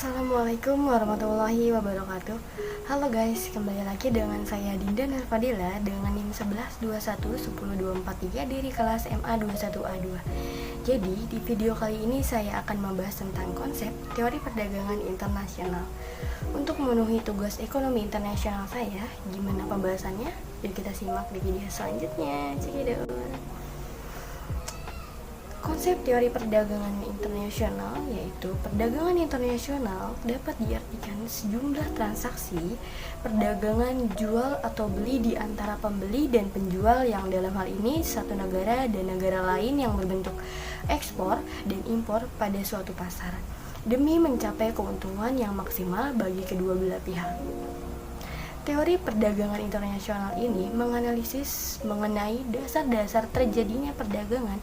Assalamualaikum warahmatullahi wabarakatuh. Halo guys, kembali lagi dengan saya Dinda Nurfadila dengan NIM 11211023 dari kelas MA 21A2. Jadi di video kali ini saya akan membahas tentang konsep teori perdagangan internasional. Untuk memenuhi tugas ekonomi internasional saya, gimana pembahasannya? Yuk kita simak di video selanjutnya. Cekidot. Konsep teori perdagangan internasional yaitu perdagangan internasional dapat diartikan sejumlah transaksi perdagangan jual atau beli di antara pembeli dan penjual yang dalam hal ini satu negara dan negara lain yang berbentuk ekspor dan impor pada suatu pasar demi mencapai keuntungan yang maksimal bagi kedua belah pihak. Teori perdagangan internasional ini menganalisis mengenai dasar-dasar terjadinya perdagangan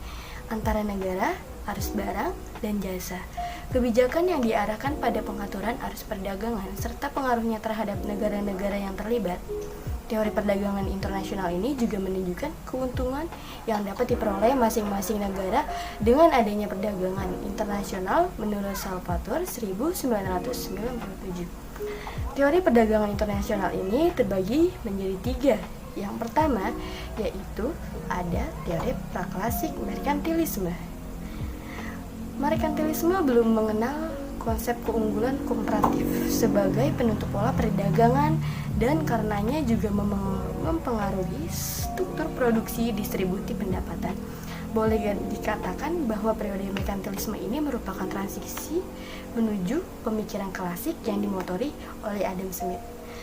antara negara, arus barang, dan jasa. Kebijakan yang diarahkan pada pengaturan arus perdagangan serta pengaruhnya terhadap negara-negara yang terlibat. Teori perdagangan internasional ini juga menunjukkan keuntungan yang dapat diperoleh masing-masing negara dengan adanya perdagangan internasional menurut Salvatore 1997. Teori perdagangan internasional ini terbagi menjadi tiga. Yang pertama yaitu ada teori praklasik merkantilisme. Merkantilisme belum mengenal konsep keunggulan komparatif sebagai penutup pola perdagangan dan karenanya juga mempengaruhi struktur produksi distribusi pendapatan. Boleh dikatakan bahwa periode merkantilisme ini merupakan transisi menuju pemikiran klasik yang dimotori oleh Adam Smith.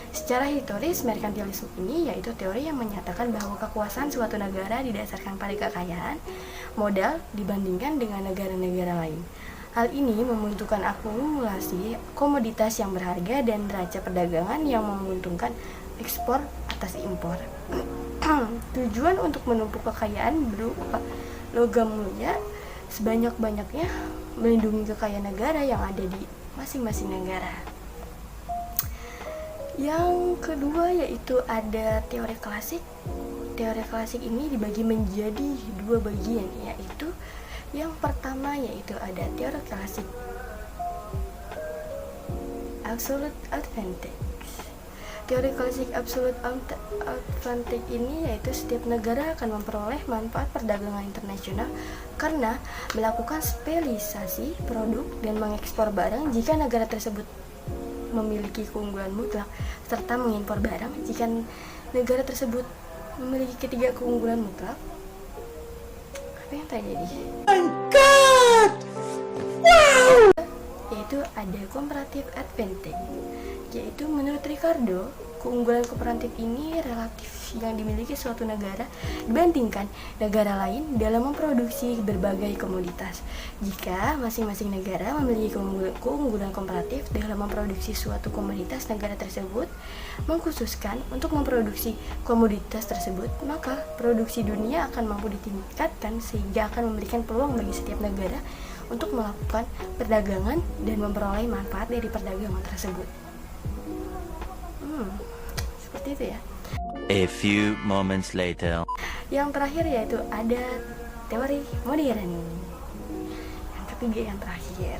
Secara historis, merkantilisme ini yaitu teori yang menyatakan bahwa kekuasaan suatu negara didasarkan pada kekayaan modal dibandingkan dengan negara-negara lain. Hal ini membutuhkan akumulasi komoditas yang berharga dan neraca perdagangan yang menguntungkan ekspor atas impor. Tujuan untuk menumpuk kekayaan berupa logam mulia sebanyak-banyaknya melindungi kekayaan negara yang ada di masing-masing negara. Yang kedua yaitu ada teori klasik. Teori klasik ini dibagi menjadi dua bagian, yaitu yang pertama yaitu ada teori klasik absolute advantage. Teori klasik absolute advantage ini yaitu setiap negara akan memperoleh manfaat perdagangan internasional karena melakukan spesialisasi produk dan mengekspor barang jika negara tersebut memiliki keunggulan mutlak serta mengimpor barang jika negara tersebut memiliki ketiga keunggulan mutlak. Apa yang terjadi? Oh God! Wow! Yaitu ada comparative advantage, yaitu menurut Ricardo keunggulan komparatif ini relatif yang dimiliki suatu negara dibandingkan negara lain dalam memproduksi berbagai komoditas. Jika masing-masing negara memiliki keunggulan komparatif dalam memproduksi suatu komoditas, negara tersebut mengkhususkan untuk memproduksi komoditas tersebut, maka produksi dunia akan mampu ditingkatkan sehingga akan memberikan peluang bagi setiap negara untuk melakukan perdagangan dan memperoleh manfaat dari perdagangan tersebut. Seperti itu ya. A few moments later. Yang terakhir yaitu ada teori modern. Yang ketiga yang terakhir,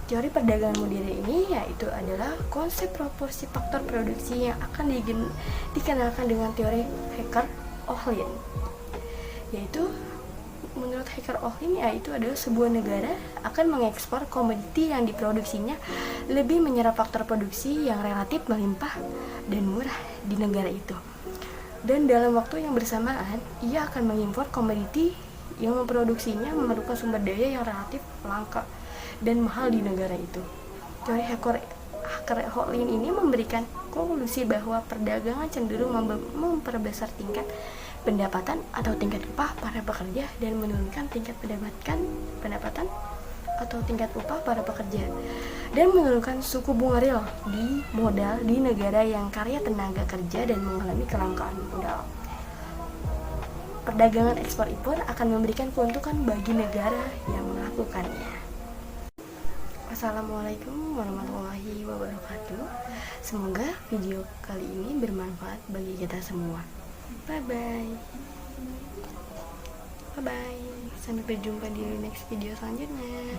teori perdagangan modern ini yaitu adalah konsep proporsi faktor produksi yang akan dikenalkan dengan teori Hecker-Ohlin. Yaitu menurut Hecker-Ohlin yaitu adalah sebuah negara akan mengekspor komoditi yang diproduksinya lebih menyerap faktor produksi yang relatif melimpah dan murah di negara itu. Dan dalam waktu yang bersamaan, ia akan mengimpor komoditi yang memproduksinya memerlukan sumber daya yang relatif langka dan mahal di negara itu. Teori Hecker-Ohlin ini memberikan konklusi bahwa perdagangan cenderung memperbesar tingkat pendapatan atau tingkat upah para pekerja dan menurunkan tingkat pendapatan atau tingkat upah para pekerja dan menurunkan suku bunga real di modal di negara yang kaya tenaga kerja dan mengalami kelangkaan modal. Perdagangan ekspor impor akan memberikan keuntungan bagi negara yang melakukannya. Wassalamualaikum warahmatullahi wabarakatuh. Semoga video kali ini bermanfaat bagi kita semua. Bye bye. Bye bye. Sampai berjumpa di next video selanjutnya.